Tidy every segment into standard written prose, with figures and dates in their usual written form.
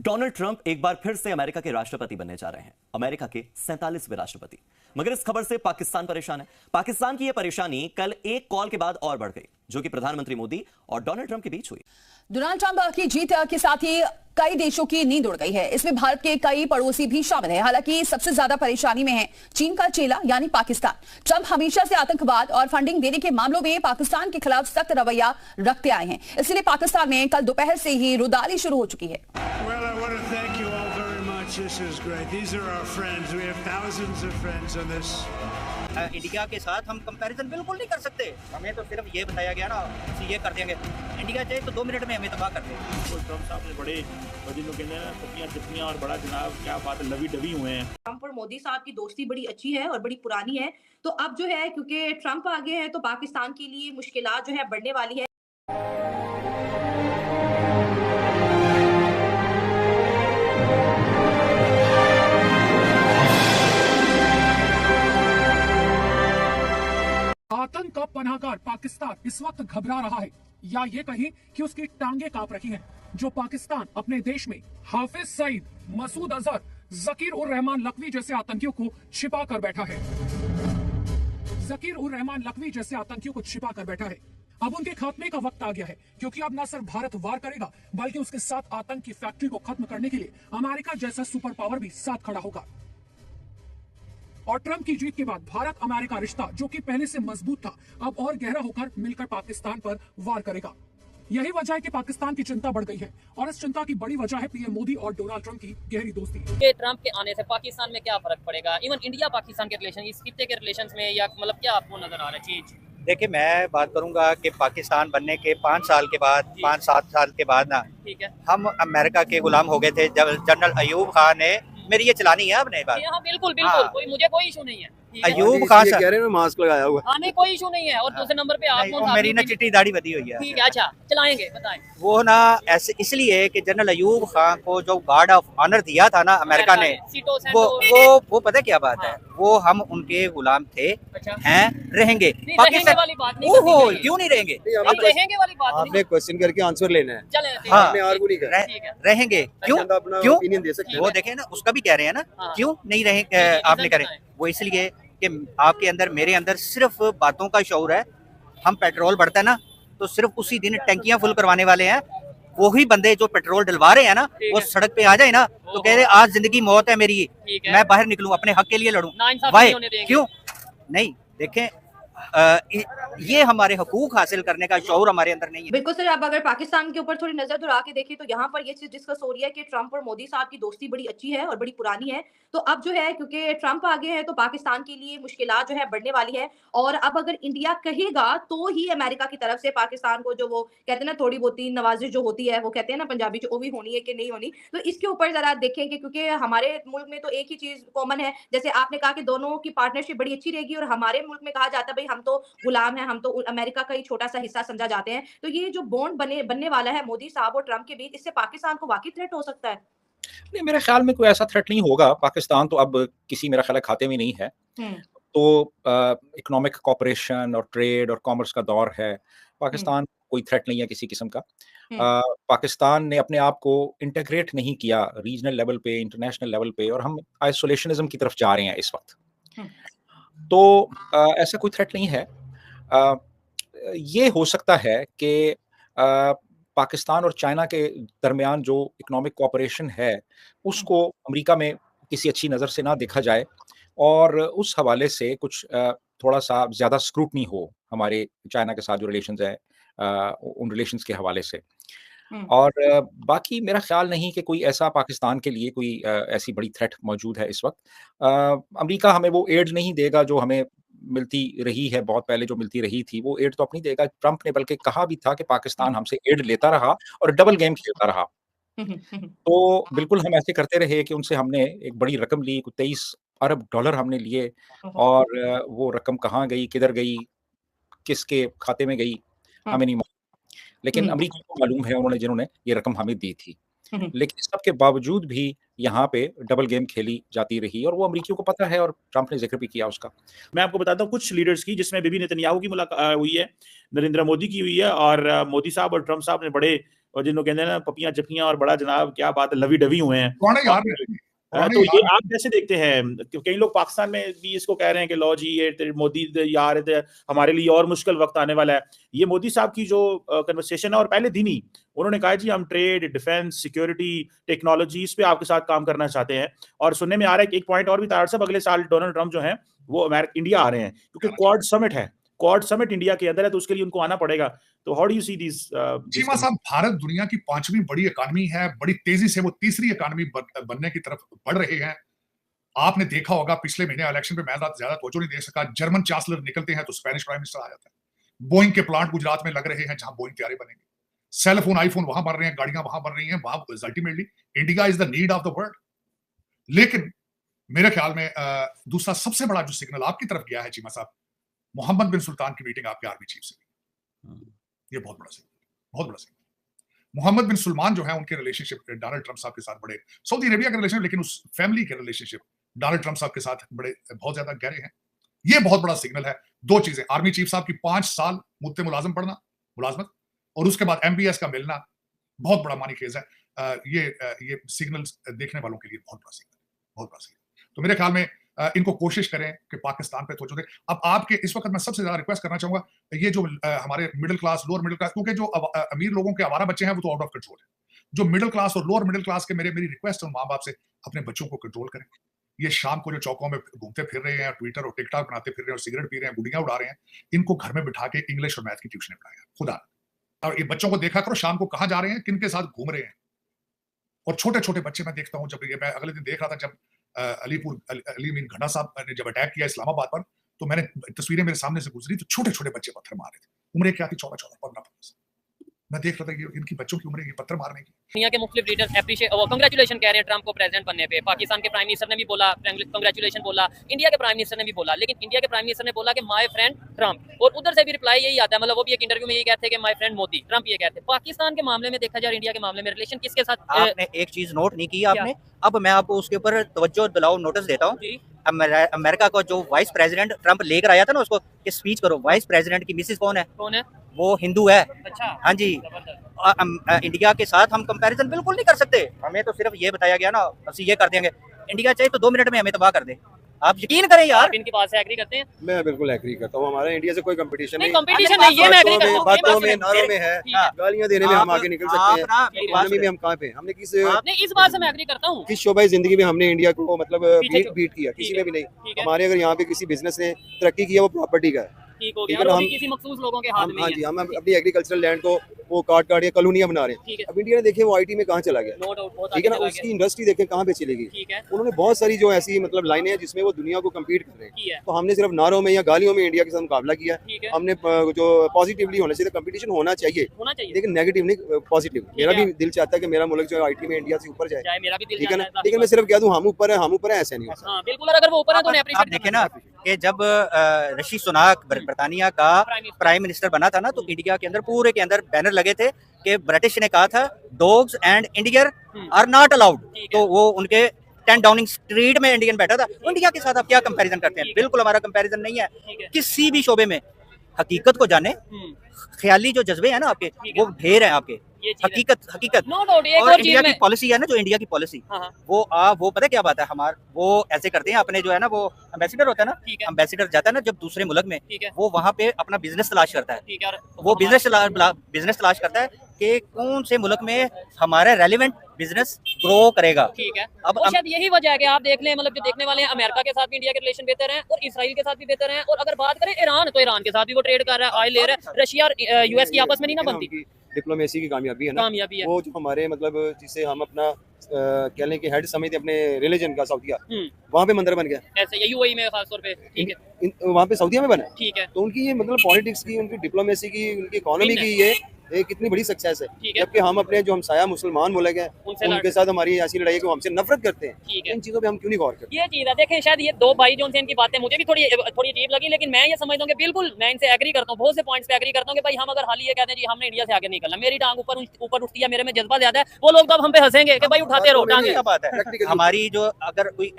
Donald Trump एक बार फिर से अमेरिका के राष्ट्रपति बनने जा रहे हैं, अमेरिका के 47वें राष्ट्रपति। मगर इस खबर से पाकिस्तान परेशान है। पाकिस्तान की यह परेशानी कल एक कॉल के बाद और बढ़ गई, जो कि प्रधानमंत्री मोदी और डोनाल्ड ट्रंप के बीच हुई। डोनाल्ड ट्रंप की जीत के साथ ही कई देशों की नींद उड़ गई है। इसमें भारत के कई पड़ोसी भी शामिल हैं। हालांकि सबसे ज्यादा परेशानी में है चीन का चेला यानी पाकिस्तान। ट्रंप हमेशा से आतंकवाद और फंडिंग देने के मामलों में पाकिस्तान के खिलाफ सख्त रवैया रखते आए हैं। इसलिए पाकिस्तान में कल दोपहर से ही रुदाली शुरू हो चुकी है। इंडिया के साथ हम कंपैरिजन बिल्कुल नहीं कर सकते। हमें तो सिर्फ ये बताया गया ना, ये कर देंगे। इंडिया चाहे तो 2 मिनट में हमें तबाह कर देंगे। तो ट्रंप साहब ने बड़े जिनको कहते हैं पत्तियां चित्तियां और बड़ा जनाब क्या बात लवी डबी हुए हैं। ट्रंप और मोदी साहब की दोस्ती बड़ी अच्छी है और बड़ी पुरानी है। तो अब जो है क्योंकि ट्रंप आगे है तो पाकिस्तान के लिए मुश्किलात जो है बढ़ने वाली है। आतंक का पनाहगार पाकिस्तान इस वक्त घबरा रहा है, या ये कहें कि उसकी टांगे कांप रही हैं। जो पाकिस्तान अपने देश में हाफिज सईद, मसूद अजहर, जकीर उर रहमान लखवी जैसे आतंकियों को छिपा कर बैठा है। जकीर उर रहमान लखवी जैसे आतंकियों को छिपा कर बैठा है। अब उनके खात्मे का वक्त आ गया है, क्योंकि अब न सिर्फ भारत वार करेगा, बल्कि उसके साथ आतंक की फैक्ट्री को खत्म करने के लिए अमेरिका जैसा सुपर पावर भी साथ खड़ा होगा। और ट्रंप की जीत के बाद भारत अमेरिका रिश्ता, जो कि पहले से मजबूत था, अब और गहरा होकर मिलकर पाकिस्तान पर वार करेगा। यही वजह है कि पाकिस्तान की चिंता बढ़ गई है, और इस चिंता की बड़ी वजह है पीएम मोदी और डोनाल्ड ट्रंप की गहरी दोस्ती। ट्रंप के आने से पाकिस्तान में क्या फर्क पड़ेगा, इवन इंडिया पाकिस्तान के रिलेशन, इस खित्ते के रिलेशन में, या मतलब क्या आपको नजर आ रहा है चीज? देखिए, मैं बात करूंगा कि पाकिस्तान बनने के 5 साल के बाद, 5-7 साल के बाद ना, ठीक है, हम अमेरिका के गुलाम हो गए थे। जब जनरल अयूब खान ने, मेरी ये चलानी है आपने बात। हाँ बिल्कुल बिल्कुल, मुझे कोई इशू नहीं है। अयूब खान कह रहे हैं मास्क लगाया हुआ। हाँ नहीं, कोई इशू नहीं है। और दूसरे नंबर पे आप मेरी ना चिट्टी दाढ़ी बधी हुई है। ठीक है, अच्छा चलाएंगे, बताएं। वो ना ऐसे इसलिए कि जनरल अयूब खान को जो गार्ड ऑफ ऑनर दिया था ना अमेरिका ने, वो पता क्या बात है, वो हम उनके गुलाम थे, हैं, रहेंगे। पाकिस्तान वाली बात नहीं, ओहो क्यों नहीं रहेंगे? रहेंगे वाली बात नहीं, आपने क्वेश्चन करके आंसर लेना है। रहेंगे क्यों? ओपिनियन दे सकते हैं। वो देखें ना, उसका भी कह रहे हैं ना, क्यों नहीं रहेंगे आपने करें। वो इसलिए कि आपके अंदर, मेरे अंदर सिर्फ बातों का शौर है। हम पेट्रोल बढ़ता है ना, तो सिर्फ उसी दिन टंकियां फुल करवाने वाले हैं। वही बंदे जो पेट्रोल डलवा रहे हैं ना, वो सड़क पे आ जाए ना, तो कह रहे आज जिंदगी मौत है मेरी, मैं बाहर निकलूं, अपने हक के लिए लड़ूं। वाई क्यों नहीं? देखें, ये हमारे हकूक हासिल करने का शौर हमारे अंदर नहीं है। बिल्कुल सर, अब अगर पाकिस्तान के ऊपर थोड़ी नजर दुरा के देखें तो यहाँ पर ये चीज डिस्कस हो रही है कि ट्रंप और मोदी साहब की दोस्ती बड़ी अच्छी है और बड़ी पुरानी है। तो अब जो है क्योंकि ट्रंप आगे है तो पाकिस्तान के लिए मुश्किलात जो है बढ़ने वाली है। और अब अगर इंडिया कहेगा तो ही अमेरिका की तरफ से पाकिस्तान को, जो वो कहते हैं ना थोड़ी बहुत नवाजिश जो होती है, वो कहते हैं ना पंजाबी, जो वो भी होनी है कि नहीं होनी। तो इसके ऊपर जरा देखें कि क्योंकि हमारे मुल्क में तो एक ही चीज कॉमन है, जैसे आपने कहा कि दोनों की पार्टनरशिप बड़ी अच्छी रहेगी, और हमारे मुल्क में कहा जाता है भाई हम तो गुलाम है, हम तो अमेरिका का ही छोटा सा हिस्सा समझा जाते हैं। तो ये जो बॉन्ड बनने वाला है मोदी साहब और ट्रंप के बीच, इससे पाकिस्तान को वाकई थ्रेट हो सकता है? नहीं, मेरे ख्याल में कोई ऐसा थ्रेट नहीं होगा। पाकिस्तान तो अब किसी, मेरा ख्याल है, खाते में नहीं है। तो इकोनॉमिक कोऑपरेशन और ट्रेड और कॉमर्स का दौर है। पाकिस्तान कोई थ्रेट नहीं है किसी किस्म का। पाकिस्तान ने अपने आप को इंटीग्रेट नहीं किया रीजनल लेवल पे, इंटरनेशनल लेवल पे, और हम आइसोलेशनिज्म की तरफ जा रहे हैं इस वक्त। तो ऐसा कोई थ्रेट नहीं है। ये हो सकता है कि पाकिस्तान और चाइना के दरमियान जो इकोनॉमिक कोऑपरेशन है, उसको अमेरिका में किसी अच्छी नज़र से ना देखा जाए, और उस हवाले से कुछ थोड़ा सा ज़्यादा स्क्रूटनी हो हमारे चाइना के साथ जो रिलेशंस हैं, उन रिलेशंस के हवाले से। और बाकी मेरा ख्याल नहीं कि कोई ऐसा पाकिस्तान के लिए कोई ऐसी बड़ी थ्रेट मौजूद है इस वक्त। अमेरिका हमें वो एड नहीं देगा जो हमें मिलती रही है, बहुत पहले जो मिलती रही थी, वो एड तो अपनी देगा। ट्रंप ने बल्कि कहा भी था कि पाकिस्तान हमसे एड लेता रहा और डबल गेम खेलता रहा। तो बिल्कुल हम ऐसे करते रहे कि उनसे हमने एक बड़ी रकम ली, $23 अरब हमने लिए, और वो रकम कहाँ गई, किधर गई, किसके खाते में गई, हमें नहीं मालूम। लेकिन अमेरिका को मालूम है, उन्होंने जिन्होंने ये रकम हमें दी थी। लेकिन इस सब के बावजूद भी यहाँ पे डबल गेम खेली जाती रही, और वो अमेरिकियों को पता है, और ट्रंप ने जिक्र भी किया उसका। मैं आपको बताता हूँ कुछ लीडर्स की, जिसमें बीबी नेतन्याहू की मुलाकात हुई है, नरेंद्र मोदी की हुई है, और मोदी साहब और ट्रंप साहब ने बड़े और जिनको कहते हैं ना पपियां चपियां और बड़ा जनाब क्या बात है, लवी डवी हुए हैं। कौन है यार? तो ये आप कैसे देखते हैं? कई लोग पाकिस्तान में भी इसको कह रहे हैं कि लो जी ये मोदी यार हमारे लिए और मुश्किल वक्त आने वाला है। ये मोदी साहब की जो कन्वर्सेशन है, और पहले दिन ही उन्होंने कहा जी हम ट्रेड, डिफेंस, सिक्योरिटी, टेक्नोलॉजी इस पे आपके साथ काम करना चाहते हैं। और सुनने में आ रहा है कि एक पॉइंट और भी तार साहब, अगले साल डोनाल्ड ट्रंप जो है वो इंडिया आ रहे हैं, क्योंकि क्वाड समिट है, क्वाड समिट इंडिया के अंदर है, तो उसके लिए उनको आना पड़ेगा। तो how do you see this? Cheema साहब, भारत दुनिया की 5वीं बड़ी इकॉनमी है, बड़ी तेजी से वो तीसरी इकॉनमी बनने की तरफ बढ़ रहे हैं। आपने देखा होगा पिछले महीने इलेक्शन पे मैं ज्यादा तवज्जो नहीं दे सका, जर्मन चांसलर निकलते हैं तो स्पेनिश प्राइम मिनिस्टर आ जाता है। बोइंग के प्लांट गुजरात में लग रहे हैं जहां बोइंग तैयारी बनेंगे, सेल फोन आईफोन वहां बन रहे हैं, गाड़ियां वहां बन रही हैं। वहां ultimately India is the need of the world. लेकिन मेरे ख्याल में दूसरा सबसे बड़ा जो सिग्नल आपकी तरफ गया है चीमा साहब, मोहम्मद बिन सुल्तान की मीटिंग आपके आर्मी चीफ से, ये बहुत बड़ा सिग्नल, बहुत बड़ा सिग्नल। मोहम्मद बिन सुलमान जो है उनके रिलेशनशिप डोनाल्ड ट्रंप साहब के साथ बड़े, सऊदी अरेबिया के रिलेशनशिप, लेकिन उस फैमिली के रिलेशनशिप डोनाल्ड ट्रंप साहब के साथ बड़े बहुत ज्यादा गहरे हैं। ये बहुत बड़ा सिग्नल है। दो चीजें, आर्मी चीफ साहब की 5 साल मुद्दे मुलाजमत और उसके बाद MBS का मिलना बहुत बड़ा मानी खेज है। ये सिग्नल देखने वालों के लिए बहुत बड़ा सिग्नल, बहुत बड़ा सिग्नल। तो मेरे ख्याल में इनको कोशिश करें कि पाकिस्तान पे तवज्जो दें। अब आपके इस वक्त मैं सबसे ज्यादा रिक्वेस्ट करना चाहूंगा, ये जो हमारे middle class, lower middle class, क्योंकि जो अमीर लोगों के आवारा बच्चे हैं वो तो आउट ऑफ कंट्रोल है। जो मिडिल क्लास और लोअर मिडिल क्लास के मेरी रिक्वेस्ट है माँ बाप से, अपने बच्चों को कंट्रोल करें। ये शाम को जो चौकों में घूमते फिर रहे हैं, ट्विटर और टिकटॉक बनाते फिर रहे हैं और सिगरेट पी रहे हैं, गुड़ियां उड़ा रहे हैं, इनको घर में बिठा के इंग्लिश और मैथ की ट्यूशन पढ़ाया खुदा। और ये बच्चों को देखा करो शाम को कहाँ जा रहे हैं, किन के साथ घूम रहे हैं। और छोटे छोटे बच्चे मैं देखता हूँ, जब ये मैं अगले दिन देख रहा था, जब अली मीन घना साहब ने जब अटैक किया इस्लामाबाद पर, तो मैंने तस्वीरें मेरे सामने से गुजरी तो छोटे छोटे बच्चे पत्थर मार रहे थे। उम्र क्या थी? 14-14, 15-15। मैं देख रहा था कि इनकी बच्चों की उम्र ये पत्थर मारने की। दुनिया के मुख्तलिफ लीडर्स कांग्रेचुलेशन कह रहे हैं ट्रंप को प्रेसिडेंट बनने पे। पाकिस्तान के प्राइम मिनिस्टर ने भी बोला कांग्रेचुलेशन बोला, इंडिया के प्राइम मिनिस्टर ने भी बोला, लेकिन इंडिया के प्राइम मिनिस्टर ने बोला कि माय फ्रेंड ट्रंप, और उधर से भी रिप्लाई यही आता है, मतलब वो भी एक इंटरव्यू में यही कहते हैं कि माय फ्रेंड मोदी, ट्रंप ये कहते हैं। पाकिस्तान के मामले में देखा जाए, इंडिया के मामले में रिलेशन किसके साथ? आपने एक चीज नोट नहीं की आपने, अब मैं आपको उसके ऊपर तवज्जो दिलाओ, नोटिस देता हूँ। अमेरिका का जो वाइस प्रेसिडेंट ट्रंप लेकर आया था ना, उसको स्पीच करो, वाइस प्रेसिडेंट की मिसेज कौन है? वो हिंदू है। अच्छा। हाँ जी। इंडिया के साथ हम कंपैरिजन बिल्कुल नहीं कर सकते। हमें तो सिर्फ ये बताया गया ना, ਅਸੀਂ ये कर देंगे, इंडिया चाहे तो 2 मिनट में हमें तबाह कर दे। आप यकीन करें यार। आप इनकी बात से एग्री करते हैं? मैं बिल्कुल एग्री करता हूँ। हमारा इंडिया से कोई कंपटीशन नहीं, कंपटीशन नहीं, ये मैं एग्री करता हूं। बातों में, नारों में है, गालियां देने में हम आगे निकल सकते हैं, इकोनॉमी में हम कहाँ पे, हमने इस बात से मैं एग्री करता हूं। किस शोबा जिंदगी में हमने इंडिया को मतलब बीट किया? किसी ने भी नहीं। हमारे अगर यहाँ पे किसी बिजनेस ने तरक्की किया वो प्रॉपर्टी का है, ठीक हो गया, और हम किसी मखसूस लोगों के हाथ में है। हाँ जी, हम अपनी एग्रीकल्चरल लैंड को वो काट या कॉलोनियां बना रहे हैं। अब इंडिया ने देखे वो IT में कहाँ चला गया, ठीक है ना, उसकी इंडस्ट्री देखें कहाँ पे चली गई। उन्होंने बहुत सारी जो ऐसी मतलब लाइनें हैं जिसमें वो दुनिया को कम्पीट कर रहे हैं, तो हमने सिर्फ नारों में या गालियों में इंडिया के साथ मुकाबला किया। हमने जो पॉजिटिवली होना चाहिए, कंपटीशन होना चाहिए, लेकिन नेगेटिव नहीं, पॉजिटिव। मेरा भी दिल चाहता है कि मेरा मुल्क जो है IT में इंडिया से ऊपर जाए, ठीक है ना, लेकिन मैं सिर्फ कह दूं हम ऊपर है, ऐसा नहीं होता। बिल्कुल, अगर वो ऊपर है तो आप देखें ना कि जब ऋषि सुनाक ब्रिटानिया का प्राइम मिनिस्टर बना था ना, तो इंडिया के अंदर पूरे के अंदर बैनर लगे थे कि ब्रिटिश ने कहा था dogs and Indian are not allowed, तो वो उनके 10 डाउनिंग स्ट्रीट में इंडियन बैठा था। इंडिया के साथ आप क्या कंपैरिजन करते हैं? बिल्कुल हमारा कंपैरिजन नहीं है किसी भी शोबे में। हकीकत को जाने, ख्याली जो जज्बे हैं ना आपके, वो ढेर है आपके। हकीकत और इंडिया की पॉलिसी है ना, जो इंडिया की पॉलिसी, वो पता क्या बात है, वो ऐसे करते हैं अपने जो है ना, वो एम्बेसडर होता है ना, एम्बेसडर जाता है ना जब दूसरे मुल्क में, वो वहाँ पे अपना बिजनेस तलाश करता है। वो बिजनेस तलाश करता है कि कौन से मुल्क में हमारा रेलिवेंट बिजनेस ग्रो करेगा। ठीक है, अब शायद यही वजह है कि आप देख लें, मतलब जो देखने वाले हैं, अमेरिका के साथ भी इंडिया के रिलेशन बेहतर हैं और इसराइल के साथ भी बेहतर हैं। और अगर बात करें ईरान, तो ईरान के साथ भी वो ट्रेड कर रहा है, ऑयल ले रहा है। रशिया और US की आपस में नहीं ना बनती। डिप्लोमेसी की कामयाबी है ना, वो जो हमारे मतलब जिसे हम अपना कह लें कि हेड समझते अपने रिलीजन का, सऊदिया, वहाँ पे मंदिर बन गया ऐसे, UAE में खास तौर पे, ठीक है, वहाँ पे सऊदिया में बना, ठीक है। तो उनकी ये मतलब पॉलिटिक्स की, उनकी डिप्लोमेसी की, उनकी इकोनॉमी की ये एक कितनी बड़ी सक्सेस है। जबकि हम अपने जो हमसाया मुसलमान मुल्क हैं उनके साथ हमारी ऐसी लड़ाई है कि वो हमसे नफरत करते हैं। इन चीजों पे हम क्यों नहीं गौर करते? ये चीज है, देखें, शायद ये दो भाई जो उनसे इनकी बातें मुझे भी थोड़ी अजीब लगी, लेकिन मैं ये समझता हूँ कि बिल्कुल मैं इनसे एग्री करता हूँ, बहुत से पॉइंट्स पे एग्री करता हूँ कि भाई हम अगर हाल ये कहते हैं जी हमने इंडिया से आगे निकलना, मेरी टांग ऊपर उठती है, मेरे में जज्बा ज्यादा है, वो लोग तो अब हम पे हंसेंगे कि भाई उठाते रहो टांगे। बात है हमारी जो अगर कोई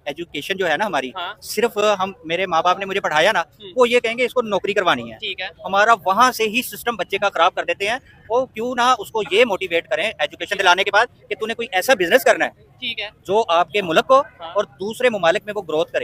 एजुकेशन जो है ना हमारी, हाँ। सिर्फ हम मेरे माँ बाप ने मुझे पढ़ाया ना, वो ये कहेंगे इसको नौकरी करवानी है, ठीक है, हमारा वहां से ही सिस्टम बच्चे का खराब कर देते हैं। वो क्यों ना उसको ये मोटिवेट करें एजुकेशन दिलाने के बाद कि तूने कोई ऐसा बिजनेस करना है ठीक है, जो आपके मुल्क को हाँ। और दूसरे ममालिक में वो ग्रोथ करे।